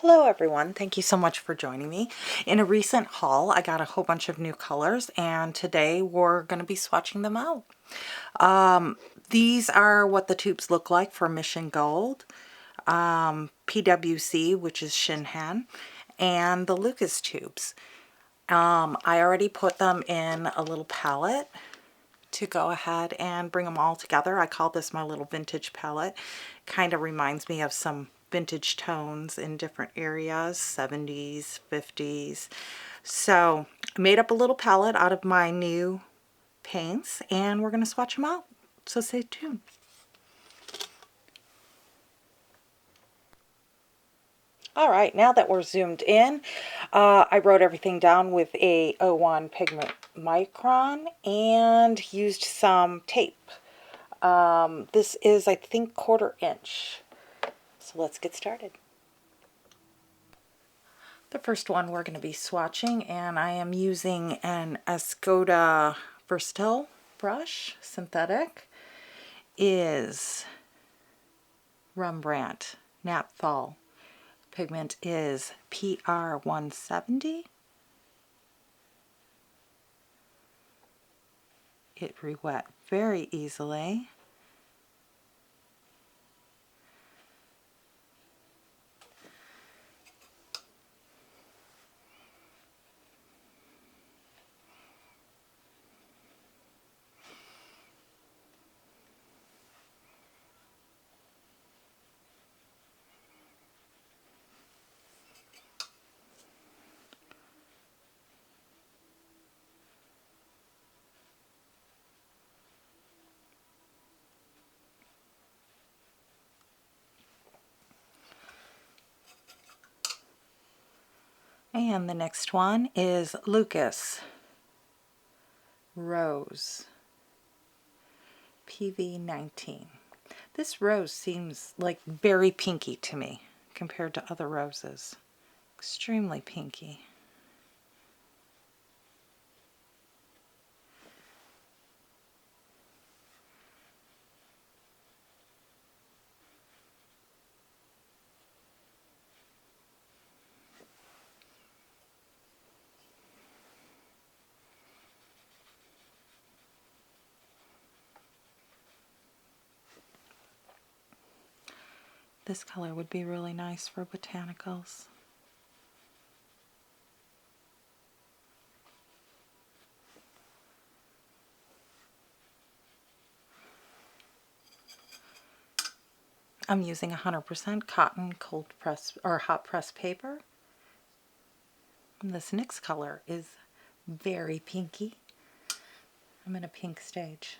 Hello everyone, thank you so much for joining me. In a recent haul, I got a whole bunch of new colors and today we're going to be swatching them out. These are what the tubes look like for Mission Gold, PWC, which is ShinHan, and the Lukas tubes. I already put them in a little palette to go ahead and bring them all together. I call this my little vintage palette. Kind of reminds me of some vintage tones in different areas, 70s, 50s. So I made up a little palette out of my new paints and we're going to swatch them out. So stay tuned. All right, now that we're zoomed in, I wrote everything down with a 01 pigment micron and used some tape. This is, I think, 1/4 inch. So let's get started. The first one we're going to be swatching, and I am using an Escoda Versatile brush, synthetic, is Rembrandt Napthal. Pigment is PR170. It re-wet very easily. And the next one is Lukas Rose PV19. This rose seems like very pinky to me compared to other roses. Extremely pinky. This color would be really nice for botanicals. I'm using 100% cotton cold press or hot press paper. And this next color is very pinky. I'm in a pink stage.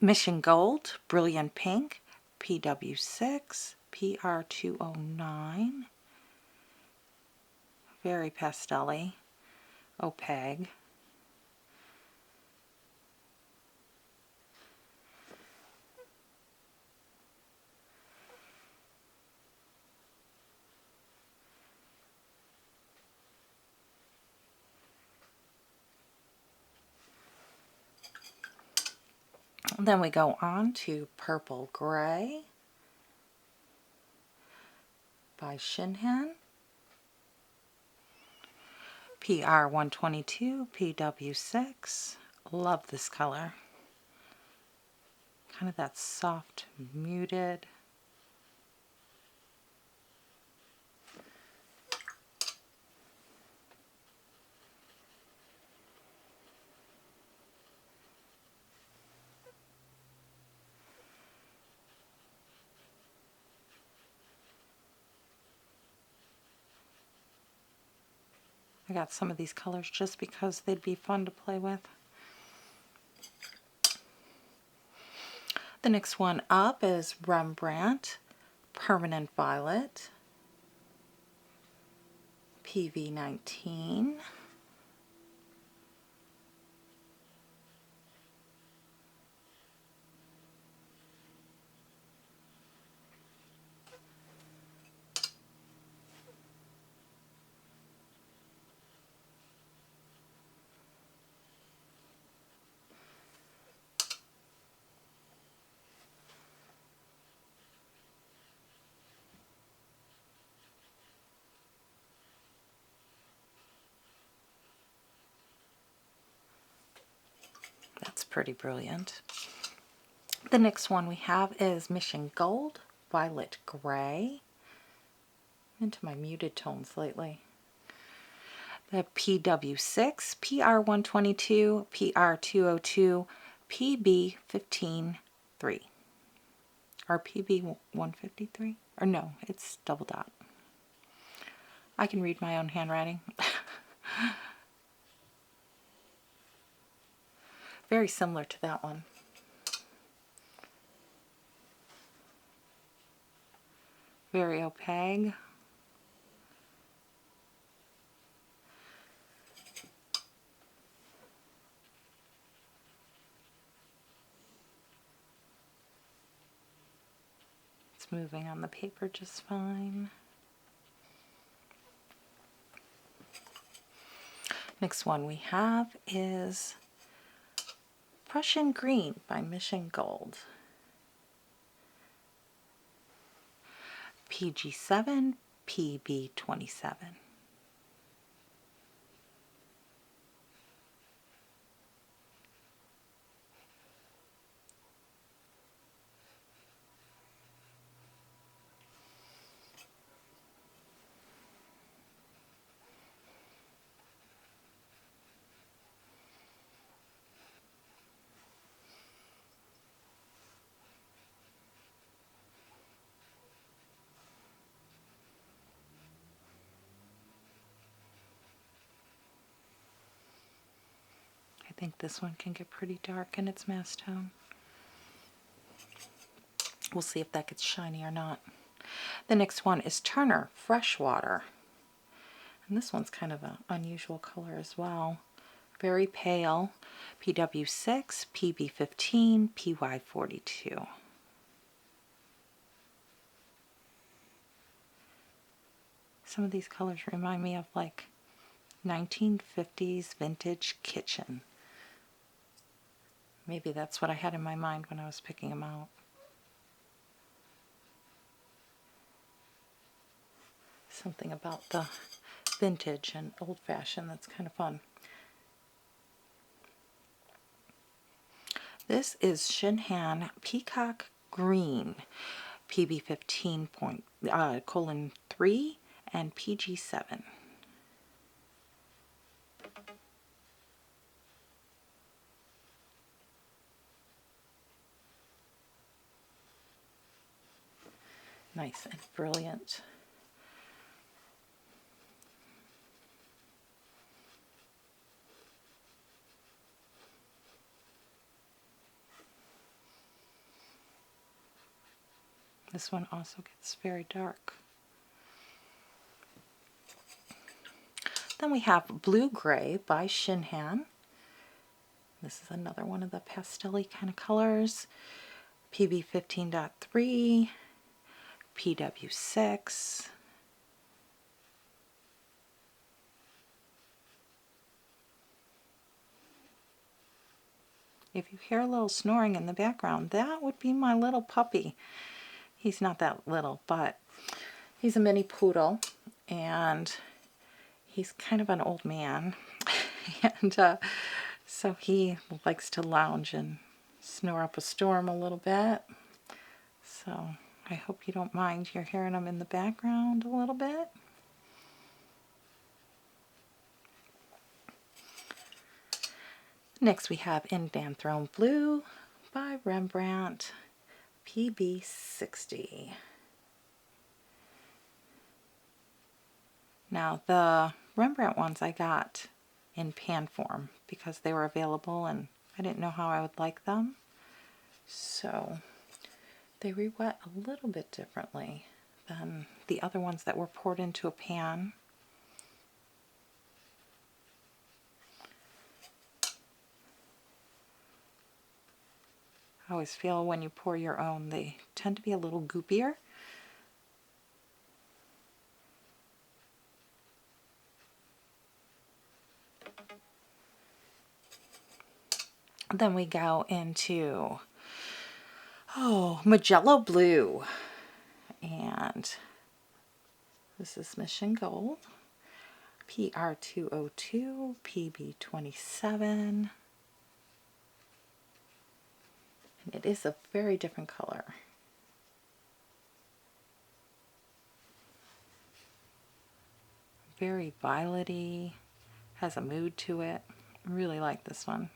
Mission Gold, Brilliant Pink, PW6, PR209. Very pastel-y, opaque. Then we go on to Purple Gray by ShinHan, PR122, PW6. Love this color. Kind of that soft, muted. I got some of these colors just because they'd be fun to play with. The next one up is Rembrandt Permanent Violet, PV19. pretty brilliant. The next one we have is Mission Gold, Violet Gray. I'm into my muted tones lately. The PW6, PR122, PR202, PB153. Or PB153? Or no, it's double dot. I can read my own handwriting. Very similar to that one. Very opaque. It's moving on the paper just fine. Next one we have is Prussian Green by Mission Gold. PG7, PB27. I think this one can get pretty dark in its mass tone. We'll see if that gets shiny or not. The next one is Turner Freshwater. And this one's kind of an unusual color as well. Very pale. PW6, PB15, PY42. Some of these colors remind me of like 1950s vintage kitchen. Maybe that's what I had in my mind when I was picking them out. Something about the vintage and old-fashioned that's kind of fun. This is ShinHan Peacock Green, PB15:3 and PG7. Nice and brilliant. This one also gets very dark. Then we have Blue Gray by ShinHan. This is another one of the pastel-y kind of colors. PB15.3, PW6. If you hear a little snoring in the background, that would be my little puppy. He's not that little, but he's a mini poodle, and he's kind of an old man. And so he likes to lounge and snore up a storm a little bit. So I hope you don't mind you're hearing him in the background a little bit. Next we have Indanthrone Blue by Rembrandt, PB60. Now the Rembrandt ones I got in pan form because they were available and I didn't know how I would like them. So they re-wet a little bit differently than the other ones that were poured into a pan. I always feel when you pour your own, they tend to be a little goopier. Then we go into, Magello Blue. And this is Mission Gold. PR202, PB27. And it is a very different color. Very violety, has a mood to it. I really like this one.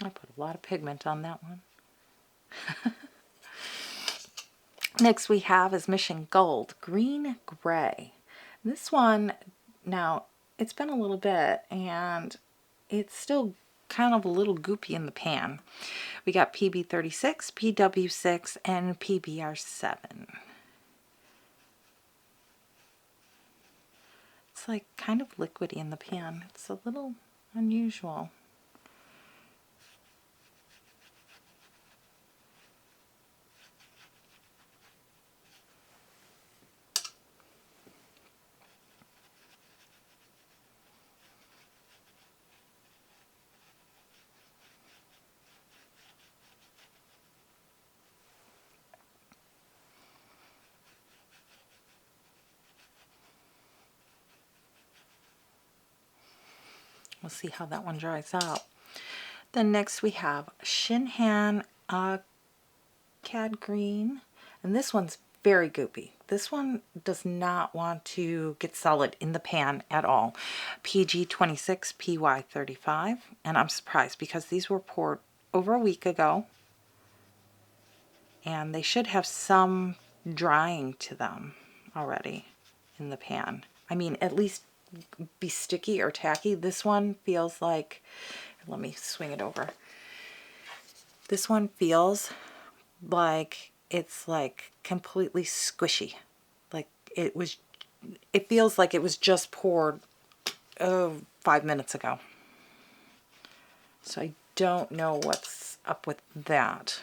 I put a lot of pigment on that one. Next we have is Mission Gold, Green Gray. This one, now, it's been a little bit and it's still kind of a little goopy in the pan. We got PB36, PW6, and PBR7. It's like kind of liquidy in the pan. It's a little unusual. We'll see how that one dries out. Then next we have ShinHan Cad Green, and this one's very goopy. This one does not want to get solid in the pan at all. PG26, PY35, and I'm surprised because these were poured over a week ago and they should have some drying to them already in the pan. I mean, at least be sticky or tacky. This one feels like, let me swing it over. This one feels like it's like completely squishy. Like it feels like it was just poured 5 minutes ago. So I don't know what's up with that.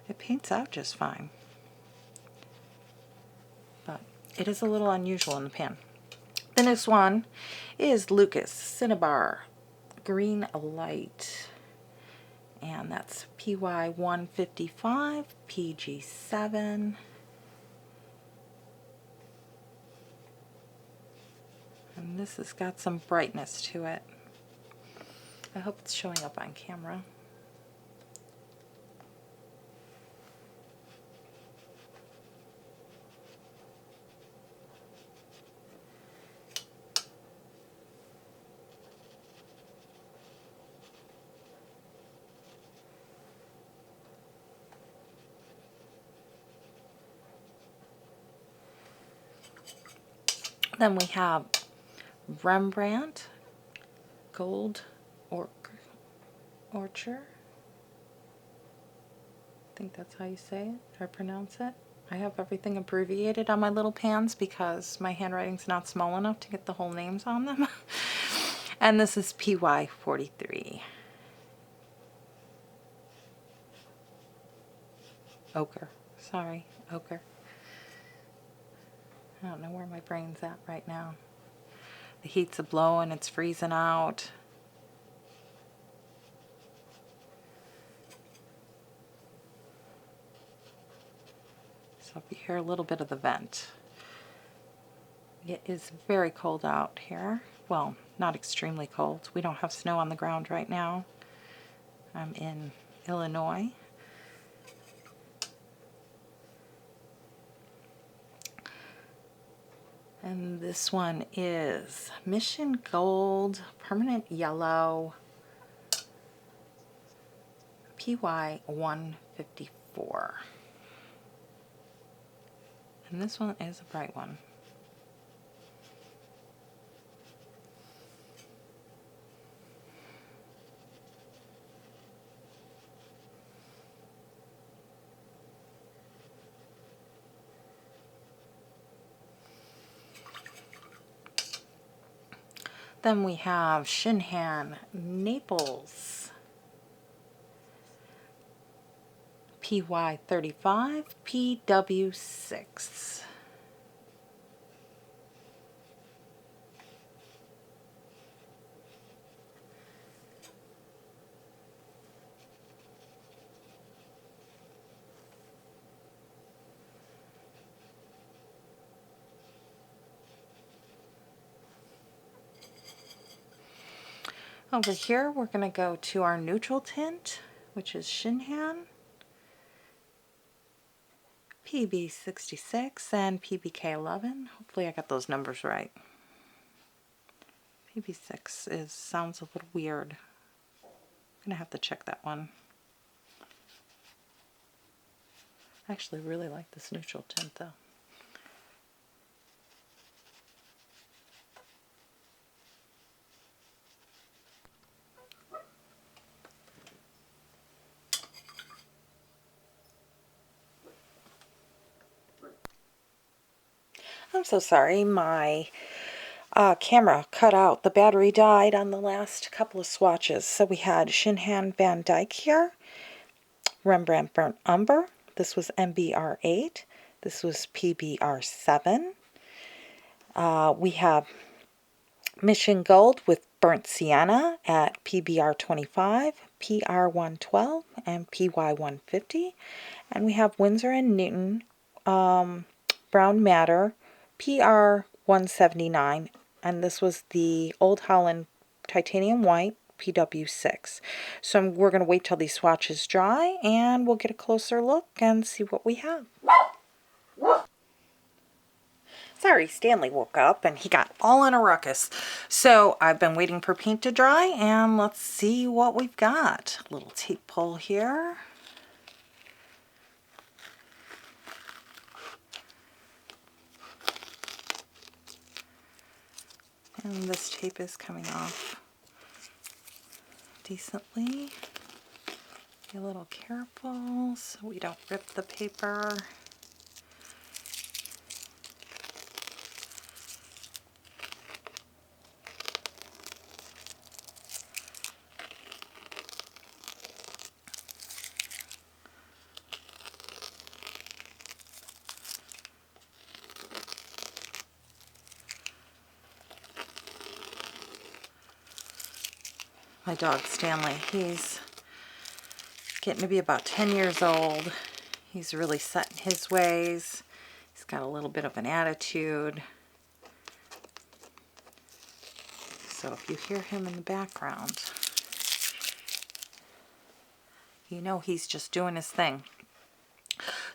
It paints out just fine, but it is a little unusual in the pan. The next one is Lukas Cinnabar Green Light, and that's PY155, PG7. And this has got some brightness to it. I hope it's showing up on camera. Then we have Rembrandt Gold Orchard. I think that's how you say it, or pronounce it. I have everything abbreviated on my little pans because my handwriting's not small enough to get the whole names on them. And this is PY43. Ochre. Sorry, ochre. I don't know where my brain's at right now. The heat's a blowing, it's freezing out. So if you hear a little bit of the vent. It is very cold out here. Well, not extremely cold. We don't have snow on the ground right now. I'm in Illinois. And this one is Mission Gold Permanent Yellow PY154. And this one is a bright one. Then we have ShinHan Naples PY35 PW6. Over here, we're going to go to our neutral tint, which is ShinHan, PB66 and PBK11. Hopefully I got those numbers right. PB6 sounds a little weird. I'm going to have to check that one. I actually really like this neutral tint though. I'm so sorry, my camera cut out. The battery died on the last couple of swatches. So we had ShinHan Van Dyke here, Rembrandt Burnt Umber. This was MBR8. This was PBR7. We have Mission Gold with Burnt Sienna at PBR25, PR112, and PY150. And we have Winsor & Newton Brown Madder, PR179, and this was the Old Holland Titanium White, PW6. So we're going to wait till these swatches dry and we'll get a closer look and see what we have. Sorry, Stanley woke up and he got all in a ruckus. So I've been waiting for paint to dry and let's see what we've got. A little tape pull here. And this tape is coming off decently. Be a little careful so we don't rip the paper. My dog Stanley, he's getting to be about 10 years old. He's really set in his ways. He's got a little bit of an attitude. So if you hear him in the background, you know he's just doing his thing.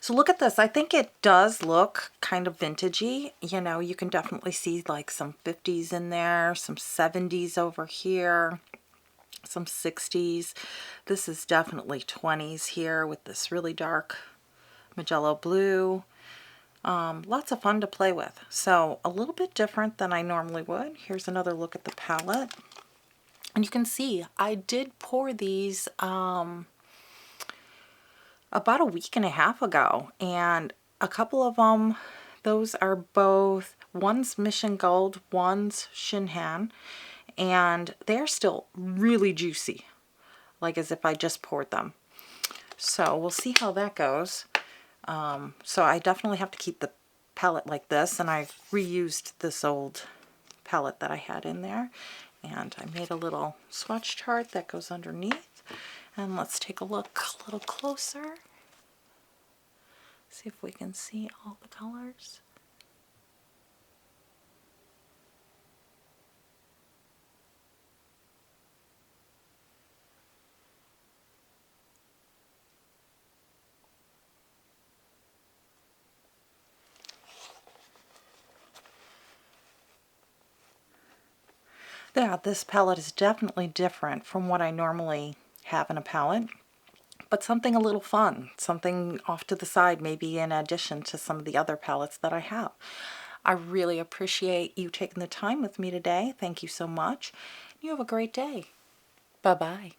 So look at this. I think it does look kind of vintagey. You know, you can definitely see like some 50s in there, some 70s over here, some 60s. This is definitely 20s here with this really dark Magello blue. Lots of fun to play with. So a little bit different than I normally would. Here's another look at the palette. And you can see I did pour these about a week and a half ago, and a couple of them, those are both, one's Mission Gold, one's ShinHan, and they're still really juicy, like as if I just poured them. So we'll see how that goes. So I definitely have to keep the palette like this, and I've reused this old palette that I had in there, and I made a little swatch chart that goes underneath. And let's take a look a little closer. See if we can see all the colors. Yeah, this palette is definitely different from what I normally have in a palette, but something a little fun, something off to the side, maybe in addition to some of the other palettes that I have. I really appreciate you taking the time with me today. Thank you so much. You have a great day. Bye-bye.